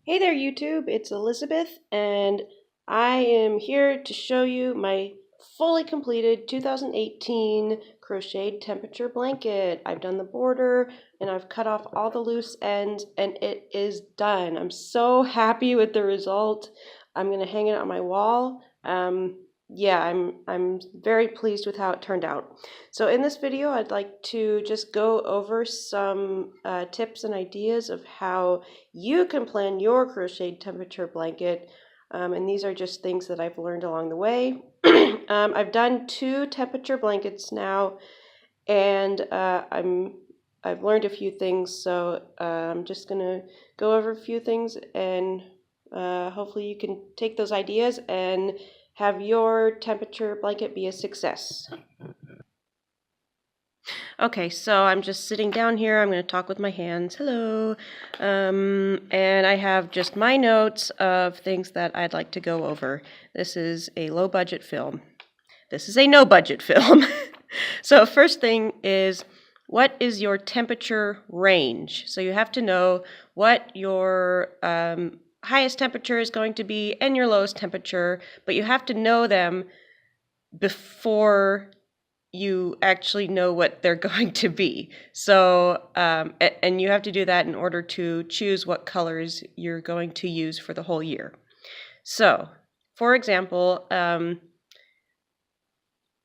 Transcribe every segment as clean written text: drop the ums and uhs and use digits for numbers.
Hey there YouTube, it's Elizabeth and I am here to show you my fully completed 2018 crocheted temperature blanket. I've done the border and I've cut off all the loose ends and it is done. I'm so happy with the result. I'm going to hang it on my wall. Yeah, I'm very pleased with how it turned out. So in this video, I'd like to just go over some tips and ideas of how you can plan your crocheted temperature blanket. And these are just things that I've learned along the way. I've done 2 temperature blankets now, and I've learned a few things. So I'm just gonna go over a few things, and hopefully you can take those ideas and have your temperature blanket be a success. Okay, so I'm just sitting down here. I'm going to talk with my hands. Hello. And I have just my notes of things that I'd like to go over. This is a low budget film. This is a no budget film. So first thing is, what is your temperature range? So you have to know what your highest temperature is going to be and your lowest temperature, but you have to know them before you actually know what they're going to be. So, and you have to do that in order to choose what colors you're going to use for the whole year. So, for example,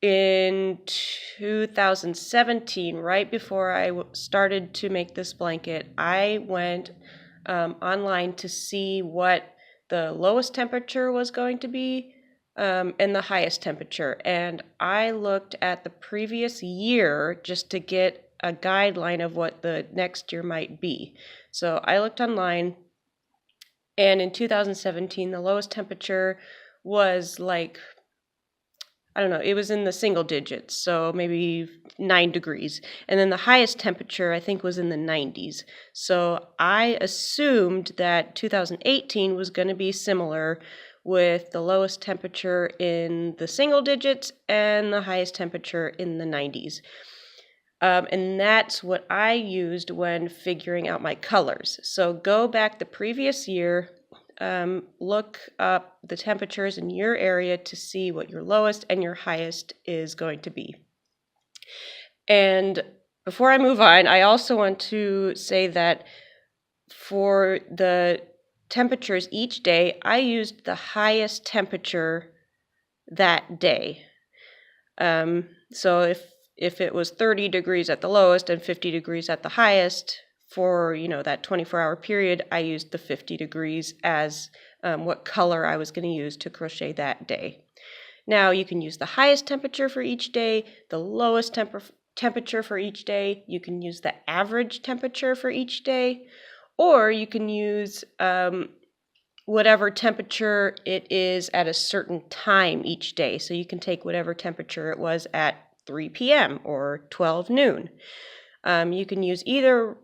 in 2017, right before I started to make this blanket, I went online to see what the lowest temperature was going to be and the highest temperature. And I looked at the previous year just to get a guideline of what the next year might be. So I looked online, and in 2017, the lowest temperature was like, I don't know, it was in the single digits, so maybe 9 degrees. And then the highest temperature, I think, was in the 90s. So I assumed that 2018 was going to be similar, with the lowest temperature in the single digits and the highest temperature in the 90s. And that's what I used when figuring out my colors. So go back the previous year, look up the temperatures in your area to see what your lowest and your highest is going to be. And before I move on, I also want to say that for the temperatures each day, I used the highest temperature that day. So if it was 30 degrees at the lowest and 50 degrees at the highest for, that 24-hour period, I used the 50 degrees as what color I was going to use to crochet that day. Now you can use the highest temperature for each day, the lowest temperature for each day. You can use the average temperature for each day, or you can use whatever temperature it is at a certain time each day. So you can take whatever temperature it was at 3 p.m. or 12 noon. You can use either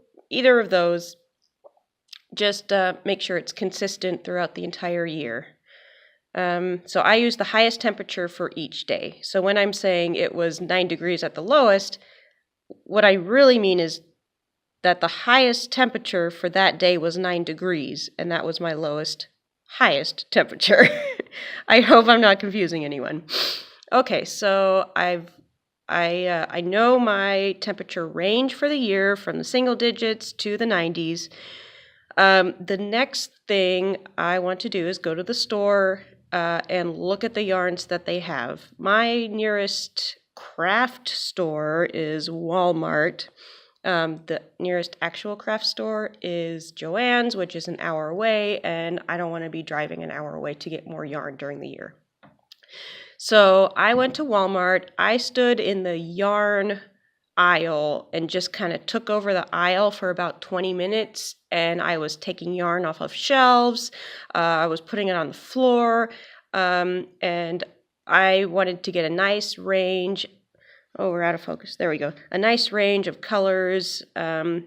of those. Just make sure it's consistent throughout the entire year. So I use the highest temperature for each day. So when I'm saying it was 9 degrees at the lowest, what I really mean is that the highest temperature for that day was 9 degrees, and that was my highest temperature. I hope I'm not confusing anyone. Okay, so I know my temperature range for the year from the single digits to the 90s. The next thing I want to do is go to the store and look at the yarns that they have. My nearest craft store is Walmart. The nearest actual craft store is Joann's, which is an hour away, and I don't want to be driving an hour away to get more yarn during the year. So I went to Walmart. I stood in the yarn aisle and just kind of took over the aisle for about 20 minutes, and I was taking yarn off of shelves. I was putting it on the floor, and I wanted to get a nice range. Oh, we're out of focus. There we go. A nice range of colors and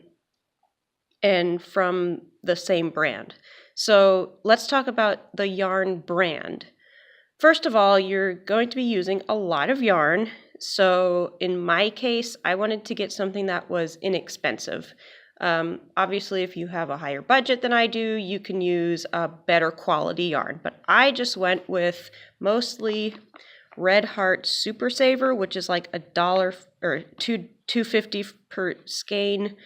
from the same brand. So let's talk about the yarn brand. First of all, you're going to be using a lot of yarn. So in my case, I wanted to get something that was inexpensive. Obviously, if you have a higher budget than I do, you can use a better quality yarn. But I just went with mostly Red Heart Super Saver, which is like $1 or $2.50 per skein.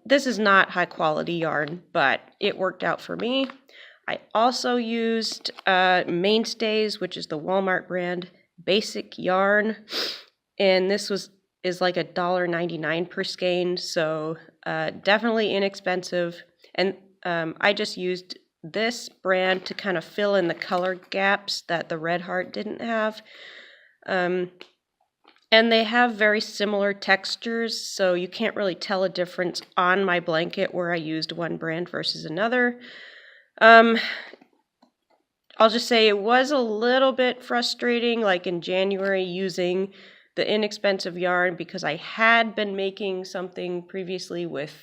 This is not high quality yarn, but it worked out for me. I also used Mainstays, which is the Walmart brand, basic yarn, and this is like $1.99 per skein, so definitely inexpensive. And I just used this brand to kind of fill in the color gaps that the Red Heart didn't have. And they have very similar textures, so you can't really tell a difference on my blanket where I used one brand versus another. I'll just say it was a little bit frustrating, like in January, using the inexpensive yarn because I had been making something previously with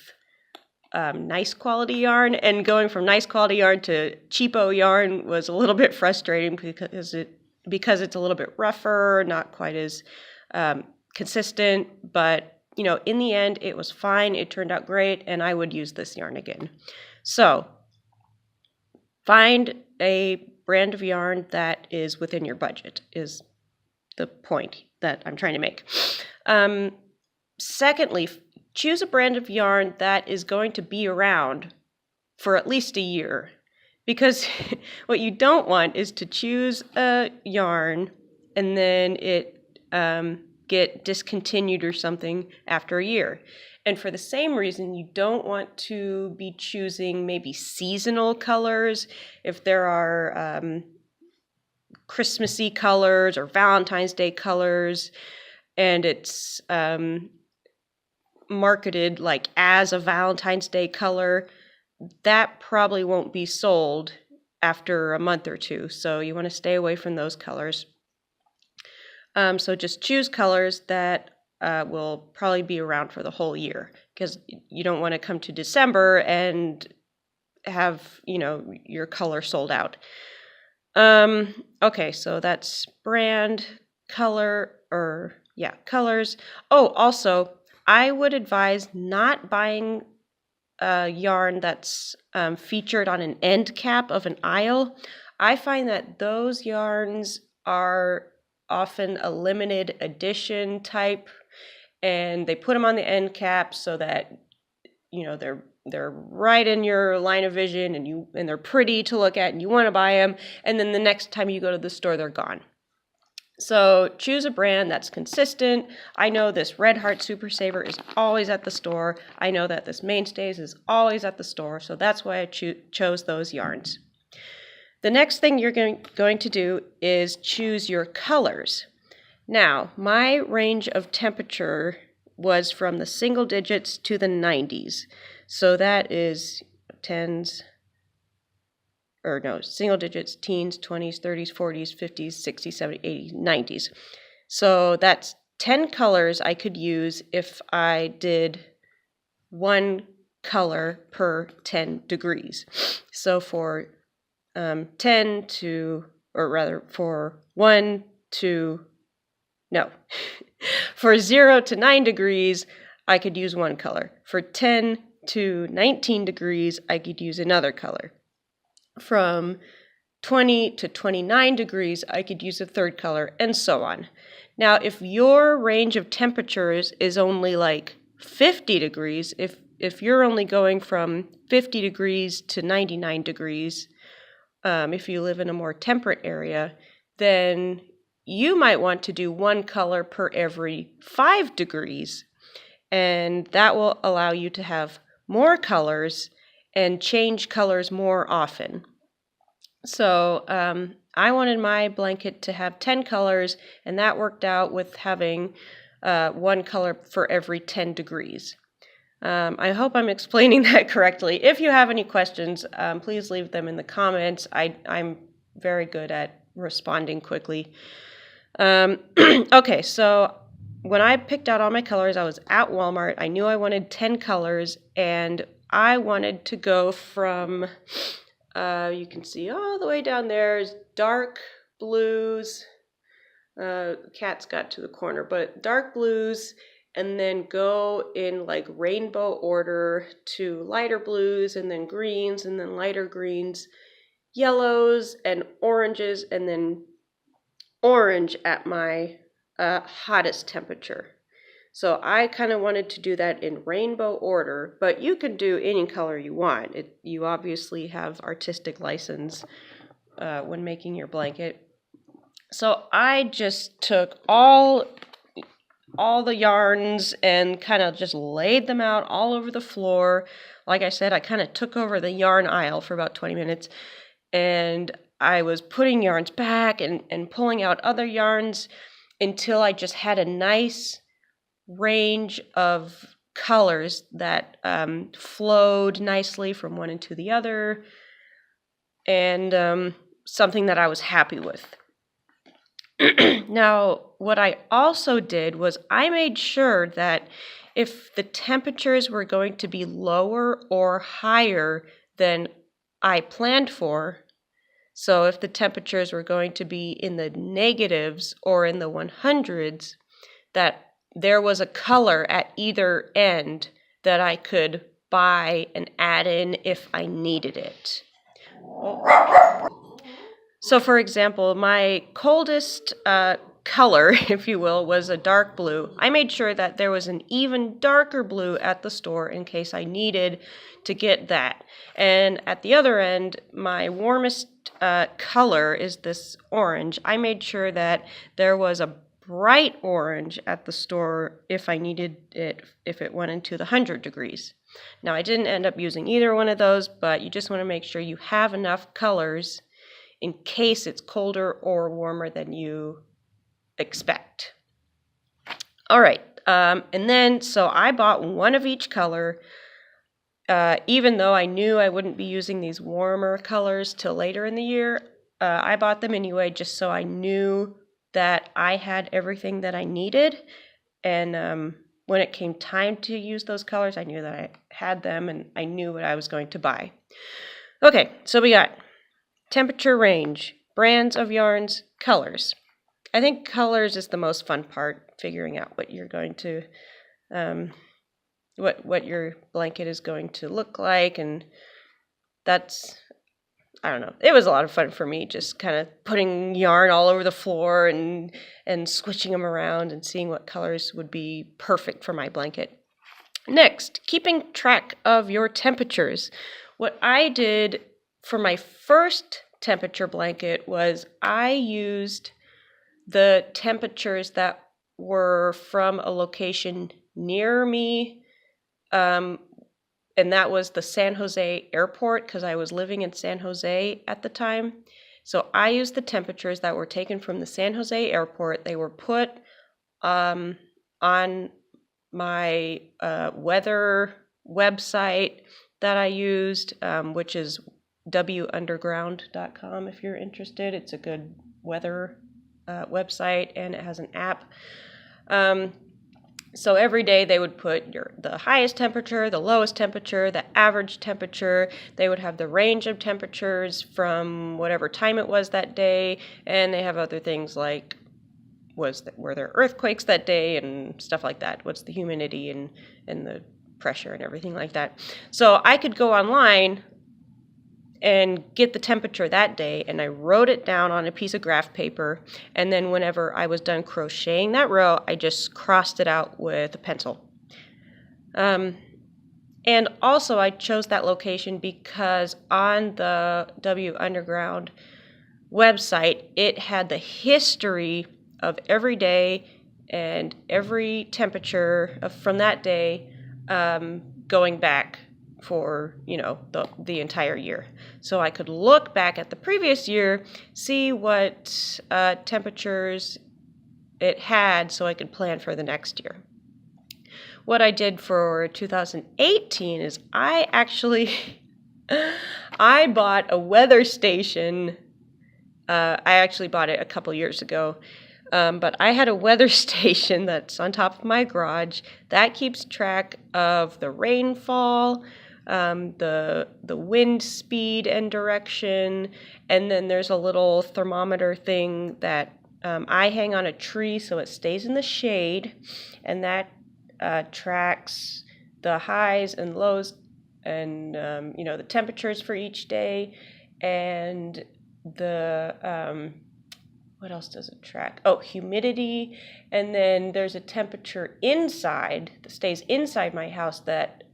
nice quality yarn, and going from nice quality yarn to cheapo yarn was a little bit frustrating because it's a little bit rougher, not quite as consistent, but in the end it was fine. It turned out great, and I would use this yarn again. So find a brand of yarn that is within your budget is the point that I'm trying to make. Secondly, choose a brand of yarn that is going to be around for at least a year, because what you don't want is to choose a yarn and then it get discontinued or something after a year. And for the same reason, you don't want to be choosing maybe seasonal colors. If there are Christmassy colors or Valentine's Day colors, and it's marketed like as a Valentine's Day color, that probably won't be sold after a month or two. So you want to stay away from those colors. So just choose colors that will probably be around for the whole year, because you don't want to come to December and have, your color sold out. Okay, so that's brand, color, colors. Oh, also, I would advise not buying a yarn that's featured on an end cap of an aisle. I find that those yarns are often a limited edition type, and they put them on the end cap so that they're right in your line of vision, and they're pretty to look at and you want to buy them, and then the next time you go to the store they're gone. So choose a brand that's consistent. I know this Red Heart Super Saver is always at the store. I know that this Mainstays is always at the store, so that's why I chose those yarns. The next thing you're going to do is choose your colors. Now, my range of temperature was from the single digits to the 90s. So that is single digits, teens, 20s, 30s, 40s, 50s, 60s, 70s, 80s, 90s. So that's 10 colors I could use if I did one color per 10 degrees. So for for 0 to 9 degrees, I could use one color. For 10 to 19 degrees, I could use another color. From 20 to 29 degrees, I could use a third color, and so on. Now, if your range of temperatures is only like 50 degrees, if you're only going from 50 degrees to 99 degrees, if you live in a more temperate area, then you might want to do one color per every 5 degrees, and that will allow you to have more colors and change colors more often. So I wanted my blanket to have 10 colors, and that worked out with having one color for every 10 degrees. I hope I'm explaining that correctly. If you have any questions, please leave them in the comments. I'm very good at responding quickly. Okay, so when I picked out all my colors, I was at Walmart. I knew I wanted 10 colors, and I wanted to go from, you can see all the way down there is dark blues. Cat's got to the corner, but dark blues and then go in like rainbow order to lighter blues and then greens and then lighter greens, yellows and oranges, and then orange at my hottest temperature. So I kind of wanted to do that in rainbow order, but you can do any color you want. You obviously have artistic license when making your blanket. So I just took all the yarns and kind of just laid them out all over the floor. Like I said, I kind of took over the yarn aisle for about 20 minutes, and I was putting yarns back and pulling out other yarns until I just had a nice range of colors that flowed nicely from one into the other, and something that I was happy with. Now, what I also did was I made sure that if the temperatures were going to be lower or higher than I planned for, so if the temperatures were going to be in the negatives or in the 100s, that there was a color at either end that I could buy and add in if I needed it. So for example, my coldest color, if you will, was a dark blue. I made sure that there was an even darker blue at the store in case I needed to get that. And at the other end, my warmest color is this orange. I made sure that there was a bright orange at the store if I needed it, if it went into the 100 degrees. Now, I didn't end up using either one of those, but you just want to make sure you have enough colors in case it's colder or warmer than you expect. All right, and then so I bought one of each color, even though I knew I wouldn't be using these warmer colors till later in the year. I bought them anyway just so I knew that I had everything that I needed, and when it came time to use those colors, I knew that I had them and I knew what I was going to buy. Okay, so we got temperature range, brands of yarns, colors. I think colors is the most fun part, figuring out what you're going to, what your blanket is going to look like, and that's, I don't know. It was a lot of fun for me, just kind of putting yarn all over the floor and switching them around and seeing what colors would be perfect for my blanket. Next, keeping track of your temperatures. What I did for my first temperature blanket was I used the temperatures that were from a location near me, and that was the San Jose airport because I was living in San Jose at the time. So I used the temperatures that were taken from the San Jose airport. They were put on my weather website that I used, which is wunderground.com if you're interested. It's a good weather website, and it has an app. So every day they would put the highest temperature, the lowest temperature, the average temperature. They would have the range of temperatures from whatever time it was that day, and they have other things like were there earthquakes that day and stuff like that. What's the humidity and the pressure and everything like that. So I could go online and get the temperature that day, and I wrote it down on a piece of graph paper, and then whenever I was done crocheting that row, I just crossed it out with a pencil. And also I chose that location because on the W Underground website, it had the history of every day and every temperature from that day going back for, the entire year. So I could look back at the previous year, see what temperatures it had so I could plan for the next year. What I did for 2018 is I bought a weather station. I actually bought it a couple years ago. But I had a weather station that's on top of my garage that keeps track of the rainfall, the wind speed and direction, and then there's a little thermometer thing that I hang on a tree so it stays in the shade, and that tracks the highs and lows and, the temperatures for each day, and the, what else does it track? Oh, humidity, and then there's a temperature inside that stays inside my house that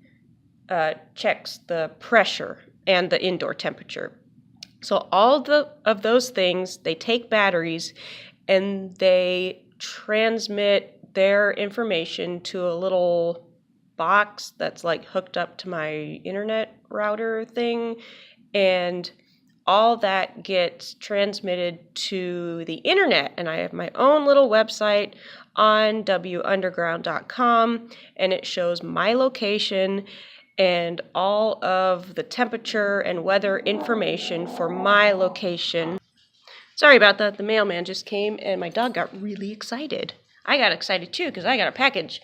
checks the pressure and the indoor temperature. So all of those things, they take batteries and they transmit their information to a little box that's like hooked up to my internet router thing, and all that gets transmitted to the internet. And I have my own little website on wunderground.com, and it shows my location and all of the temperature and weather information for my location. Sorry about that. The mailman just came and my dog got really excited. I got excited too because I got a package.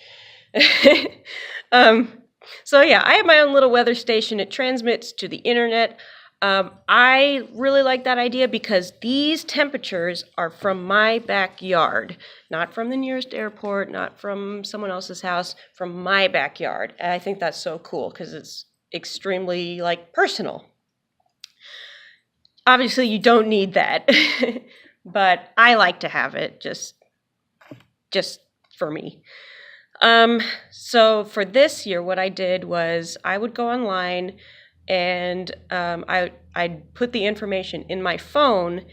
So yeah, I have my own little weather station. It transmits to the internet. I really like that idea because these temperatures are from my backyard, not from the nearest airport, not from someone else's house, from my backyard. And I think that's so cool because it's extremely personal. Obviously, you don't need that, but I like to have it just for me. So for this year, what I did was I would go online and I'd put the information in my phone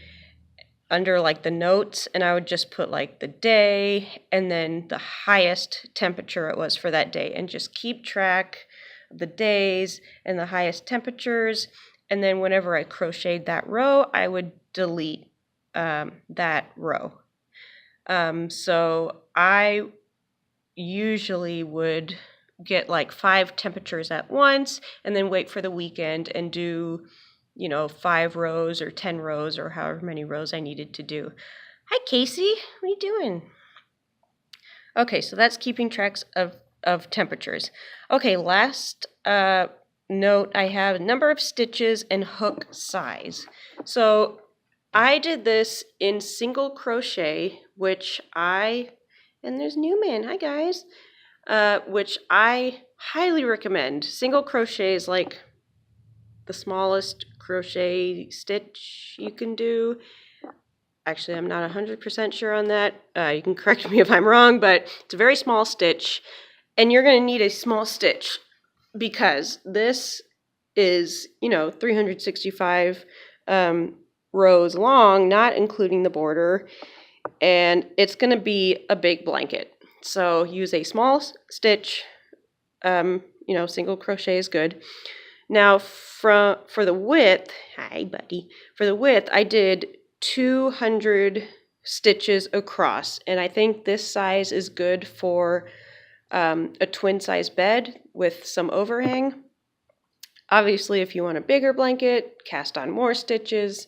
under the notes, and I would just put the day and then the highest temperature it was for that day, and just keep track of the days and the highest temperatures. And then whenever I crocheted that row, I would delete that row. So I usually would get 5 temperatures at once and then wait for the weekend and do 5 rows or 10 rows or however many rows I needed to do. Hi Casey, what are you doing? Okay, so that's keeping tracks of temperatures. Okay, last note I have: number of stitches and hook size. So I did this in single crochet, and there's Newman, hi guys, which I highly recommend. Single crochet is the smallest crochet stitch you can do. Actually, I'm not 100% sure on that. You can correct me if I'm wrong, but it's a very small stitch, and you're going to need a small stitch because this is, 365 rows long, not including the border, and it's going to be a big blanket. So use a small stitch. Single crochet is good. Now for the width, hi buddy, for the width I did 200 stitches across, and I think this size is good for a twin size bed with some overhang. Obviously, if you want a bigger blanket, cast on more stitches.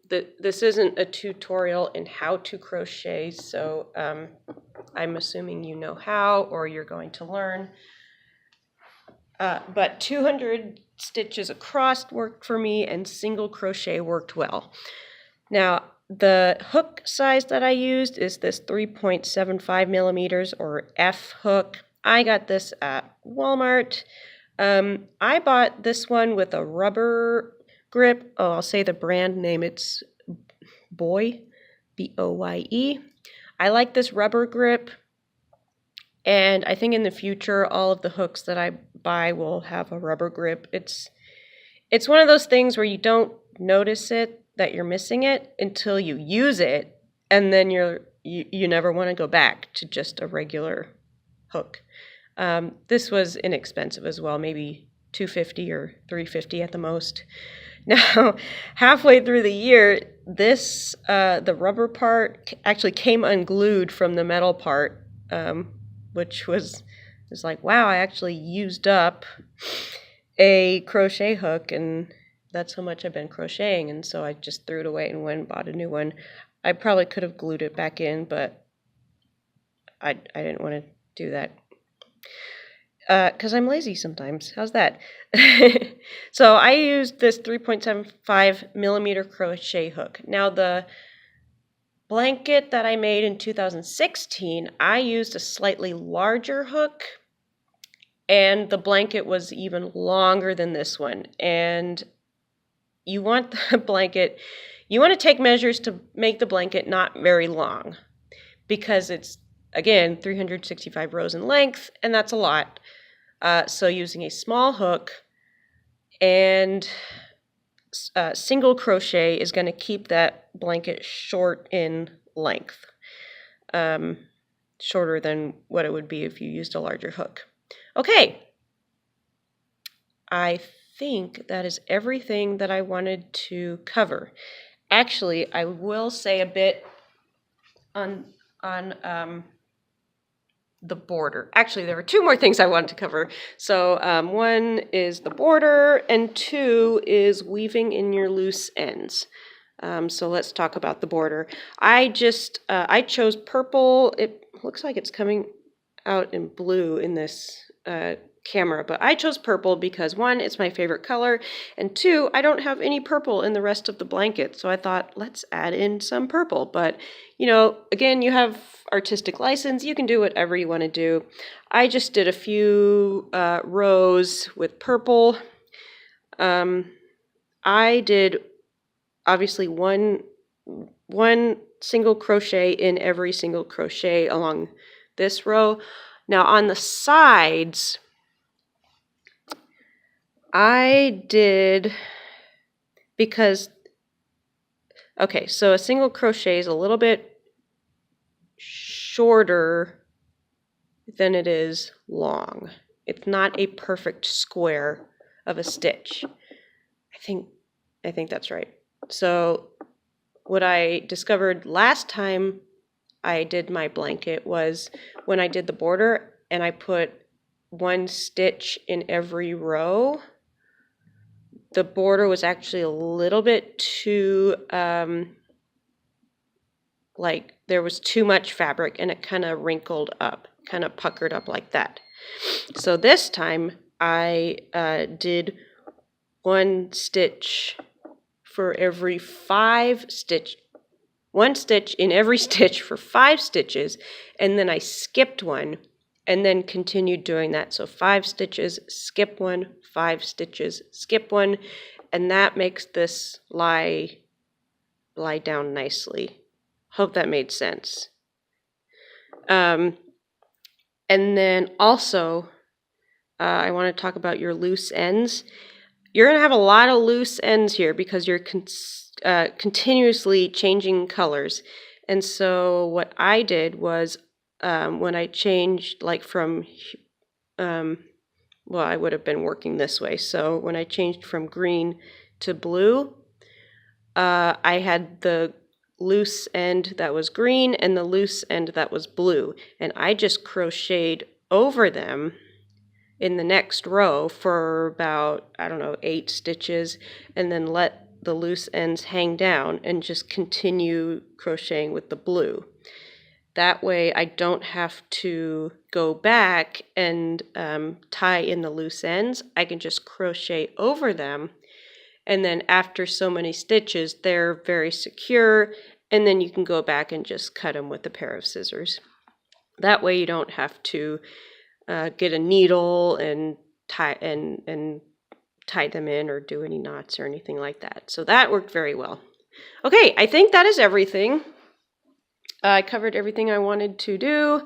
This isn't a tutorial in how to crochet, so I'm assuming you know how or you're going to learn. But 200 stitches across worked for me, and single crochet worked well. Now, the hook size that I used is this 3.75 millimeters or F hook. I got this at Walmart. I bought this one with a rubber grip. Oh, I'll say the brand name. It's Boye, B-O-Y-E. I like this rubber grip, and I think in the future all of the hooks that I buy will have a rubber grip. It's one of those things where you don't notice that you're missing it until you use it, and then you never want to go back to just a regular hook. This was inexpensive as well, maybe $2.50 or $3.50 at the most. Now, halfway through the year, the rubber part actually came unglued from the metal part, which was wow, I actually used up a crochet hook, and that's how much I've been crocheting, and so I just threw it away and went and bought a new one. I probably could have glued it back in, but I didn't want to do that. Because I'm lazy sometimes. How's that? So I used this 3.75 millimeter crochet hook. Now the blanket that I made in 2016, I used a slightly larger hook, and the blanket was even longer than this one. And you want the blanket, you want to take measures to make the blanket not very long, because it's, again, 365 rows in length, and that's a lot. So using a small hook and single crochet is going to keep that blanket short in length, shorter than what it would be if you used a larger hook. Okay, I think that is everything that I wanted to cover. Actually, I will say a bit on the border. Actually, there were two more things I wanted to cover. So one is the border, and two is weaving in your loose ends. So let's talk about the border. I chose purple. It looks like it's coming out in blue in this camera, but I chose purple because, one, it's my favorite color, and two, I don't have any purple in the rest of the blanket, so I thought, let's add in some purple. But, you know, again, you have artistic license. You can do whatever you want to do. I just did a few rows with purple. I did, obviously, one single crochet in every single crochet along this row. Now, on the sides, I did, because, okay, so a single crochet is a little bit shorter than it is long. It's not a perfect square of a stitch. I think that's right. So what I discovered last time I did my blanket was when I did the border and I put one stitch in every row, the border was actually a little bit too, like there was too much fabric and it kind of wrinkled up, kind of puckered up like that. So this time I did one stitch for every 5 stitch, one stitch in every stitch for 5 stitches, and then I skipped one and then continued doing that. So 5 stitches, skip one, 5 stitches, skip one, and that makes this lie down nicely. Hope that made sense. And then also, I want to talk about your loose ends. You're going to have a lot of loose ends here because you're continuously changing colors. And so what I did was when I changed, like from, well, I would have been working this way. So when I changed from green to blue, I had the loose end that was green and the loose end that was blue. And I just crocheted over them in the next row for about, I don't know, 8 stitches, and then let the loose ends hang down and just continue crocheting with the blue. That way I don't have to go back and tie in the loose ends. I can just crochet over them, and then after so many stitches, they're very secure, and then you can go back and just cut them with a pair of scissors. That way you don't have to get a needle and tie them in or do any knots or anything like that. So that worked very well. Okay, I think that is everything. I covered everything I wanted to do.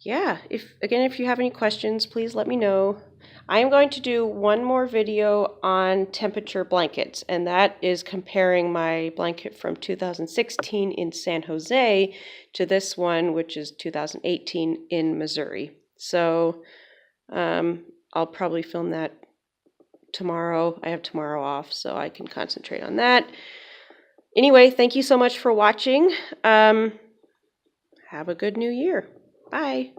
Yeah, if you have any questions, please let me know. I am going to do one more video on temperature blankets, and that is comparing my blanket from 2016 in San Jose to this one, which is 2018 in Missouri. So I'll probably film that tomorrow. I have tomorrow off, so I can concentrate on that. Anyway, thank you so much for watching. Have a good new year. Bye.